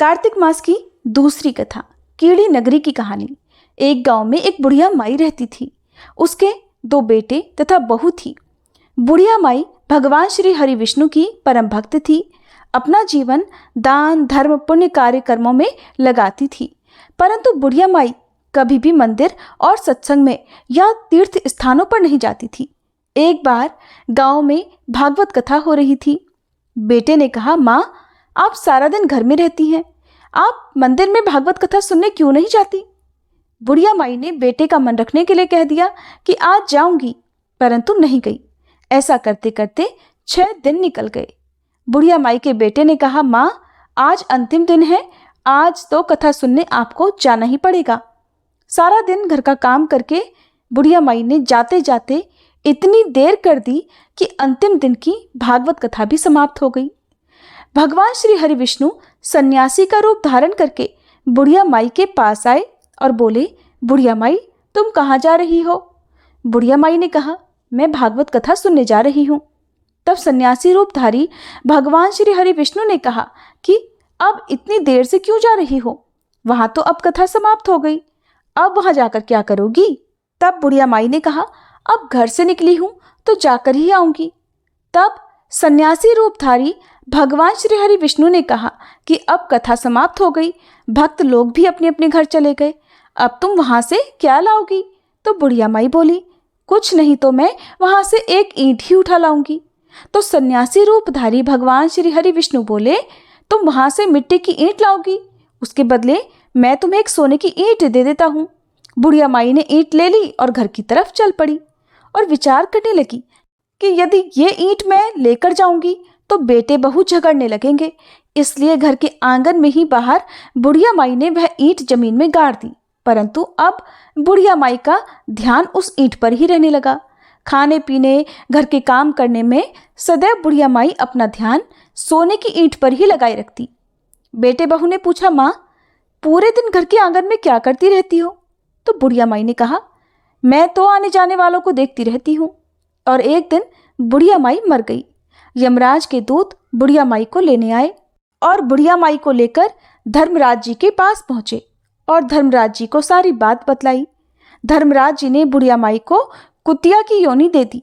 कार्तिक मास की दूसरी कथा, कीड़ी नगरी की कहानी। एक गांव में एक बुढ़िया माई रहती थी। उसके 2 बेटे तथा बहू थी। बुढ़िया माई भगवान श्री हरि विष्णु की परम भक्त थी। अपना जीवन दान धर्म पुण्य कार्य कर्मों में लगाती थी। परंतु बुढ़िया माई कभी भी मंदिर और सत्संग में या तीर्थ स्थानों पर नहीं जाती थी। एक बार गांव में भागवत कथा हो रही थी। बेटे ने कहा, माँ, आप सारा दिन घर में रहती हैं, आप मंदिर में भागवत कथा सुनने क्यों नहीं जाती? बुढ़िया माई ने बेटे का मन रखने के लिए कह दिया कि आज जाऊंगी, परंतु नहीं गई। ऐसा करते करते 6 दिन निकल गए। बुढ़िया माई के बेटे ने कहा, माँ, आज अंतिम दिन है, आज तो कथा सुनने आपको जाना ही पड़ेगा। सारा दिन घर का काम करके बुढ़िया माई ने जाते जाते इतनी देर कर दी कि अंतिम दिन की भागवत कथा भी समाप्त हो गई। भगवान श्री हरि विष्णु सन्यासी का रूप धारण करके बुढ़िया माई के पास आए और बोले, बुढ़िया माई, तुम कहाँ जा रही हो? बुढ़िया माई ने कहा, मैं भागवत कथा सुनने जा रही हूँ। तब सन्यासी रूपधारी भगवान श्री हरि विष्णु ने कहा कि अब इतनी देर से क्यों जा रही हो? वहां तो अब कथा समाप्त हो गई, अब वहां जाकर क्या करोगी? तब बुढ़िया माई ने कहा, अब घर से निकली हूं तो जाकर ही आऊंगी। तब सन्यासी रूपधारी भगवान श्री हरि विष्णु ने कहा कि अब कथा समाप्त हो गई, भक्त लोग भी अपने अपने घर चले गए, अब तुम वहां से क्या लाओगी? तो बुढ़िया माई बोली, कुछ नहीं तो मैं वहां से एक ईंट ही उठा लाऊंगी। तो सन्यासी रूपधारी भगवान श्री हरि विष्णु बोले, तुम वहां से मिट्टी की ईंट लाओगी, उसके बदले मैं तुम्हें एक सोने की ईंट दे देता हूँ। बुढ़िया माई ने ईंट ले ली और घर की तरफ चल पड़ी और विचार करने लगी कि यदि ये ईंट मैं लेकर जाऊंगी तो बेटे बहू झगड़ने लगेंगे, इसलिए घर के आंगन में ही बाहर बुढ़िया माई ने वह ईंट जमीन में गाड़ दी। परंतु अब बुढ़िया माई का ध्यान उस ईंट पर ही रहने लगा। खाने पीने घर के काम करने में सदैव बुढ़िया माई अपना ध्यान सोने की ईंट पर ही लगाए रखती। बेटे बहू ने पूछा, माँ, पूरे दिन घर के आंगन में क्या करती रहती हो? तो बुढ़िया माई ने कहा, मैं तो आने जाने वालों को देखती रहती हूँ। और एक दिन बुढ़िया माई मर गई। यमराज के दूत बुढ़िया माई को लेने आए और बुढ़िया माई को लेकर धर्मराज जी के पास पहुंचे और धर्मराज जी को सारी बात बतलाई। धर्मराज जी ने बुढ़िया माई को कुतिया की योनि दे दी।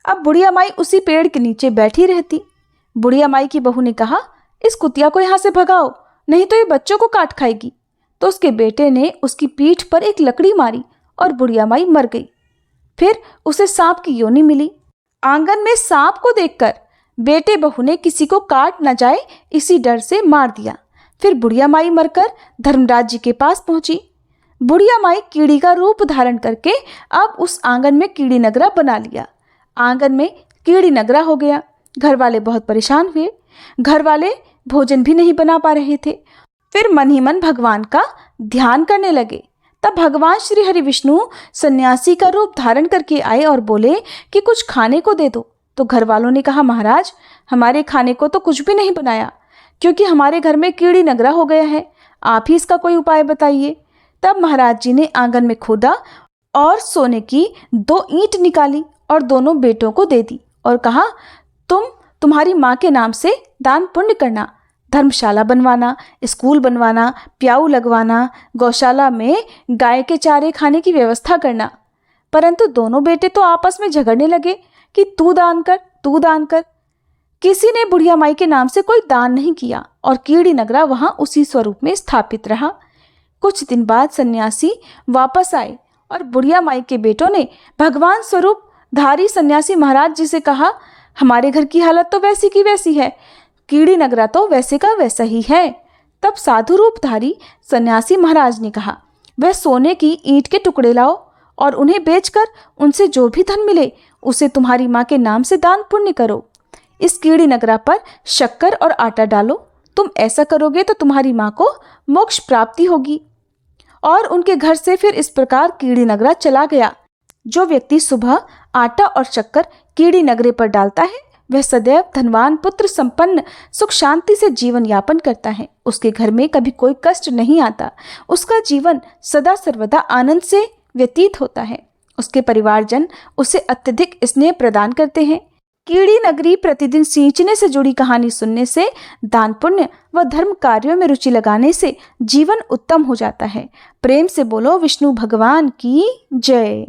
अब बुढ़िया माई उसी पेड़ के नीचे बैठी रहती। बुढ़िया माई की बहू ने कहा, इस कुतिया को यहाँ से भगाओ, नहीं तो ये बच्चों को काट खाएगी। तो उसके बेटे ने उसकी पीठ पर एक लकड़ी मारी और बुढ़िया माई मर गई। फिर उसे सांप की योनि मिली। आंगन में सांप को देखकर बेटे बहू ने किसी को काट न जाए इसी डर से मार दिया। फिर बुढ़िया माई मरकर धर्मराज जी के पास पहुंची। बुढ़िया माई कीड़ी का रूप धारण करके अब उस आंगन में कीड़ी नगरा बना लिया। आंगन में कीड़ी नगरा हो गया। घर वाले बहुत परेशान हुए। घर वाले भोजन भी नहीं बना पा रहे थे। फिर मन ही मन भगवान का ध्यान करने लगे। तब भगवान श्री हरि विष्णु सन्यासी का रूप धारण करके आए और बोले कि कुछ खाने को दे दो। तो घर वालों ने कहा, महाराज, हमारे खाने को तो कुछ भी नहीं बनाया, क्योंकि हमारे घर में कीड़ी नगरा हो गया है, आप ही इसका कोई उपाय बताइए। तब महाराज जी ने आंगन में खोदा और सोने की 2 ईंट निकाली और दोनों बेटों को दे दी और कहा, तुम्हारी माँ के नाम से दान पुण्य करना, धर्मशाला बनवाना, स्कूल बनवाना, प्याऊ लगवाना, गौशाला में गाय के चारे खाने की व्यवस्था करना। परंतु दोनों बेटे तो आपस में झगड़ने लगे कि तू दान कर, तू दान कर। किसी ने बुढ़िया माई के नाम से कोई दान नहीं किया और कीड़ी नगरा वहां उसी स्वरूप में स्थापित रहा। कुछ दिन बाद सन्यासी वापस आए और बुढ़िया माई के बेटों ने भगवान स्वरूप धारी सन्यासी महाराज जी से कहा, हमारे घर की हालत तो वैसी की वैसी है, कीड़ी नगरा तो वैसे का वैसा ही है। तब साधु रूपधारी सन्यासी महाराज ने कहा, वह सोने की ईंट के टुकड़े लाओ और उन्हें बेचकर उनसे जो भी धन मिले उसे तुम्हारी माँ के नाम से दान पुण्य करो। इस कीड़ी नगरा पर शक्कर और आटा डालो, तुम ऐसा करोगे तो तुम्हारी माँ को मोक्ष प्राप्ति होगी। और उनके घर से फिर इस प्रकार कीड़ी नगरा चला गया। जो व्यक्ति सुबह आटा और शक्कर कीड़ी नगरे पर डालता है वह सदैव धनवान पुत्र संपन्न सुख शांति से जीवन यापन करता है। उसके घर में कभी कोई कष्ट नहीं आता। उसका जीवन सदा सर्वदा आनंद से व्यतीत होता है। उसके परिवारजन उसे अत्यधिक स्नेह प्रदान करते हैं। कीड़ी नगरी प्रतिदिन सींचने से जुड़ी कहानी सुनने से, दान पुण्य व धर्म कार्यों में रुचि लगाने से जीवन उत्तम हो जाता है। प्रेम से बोलो विष्णु भगवान की जय।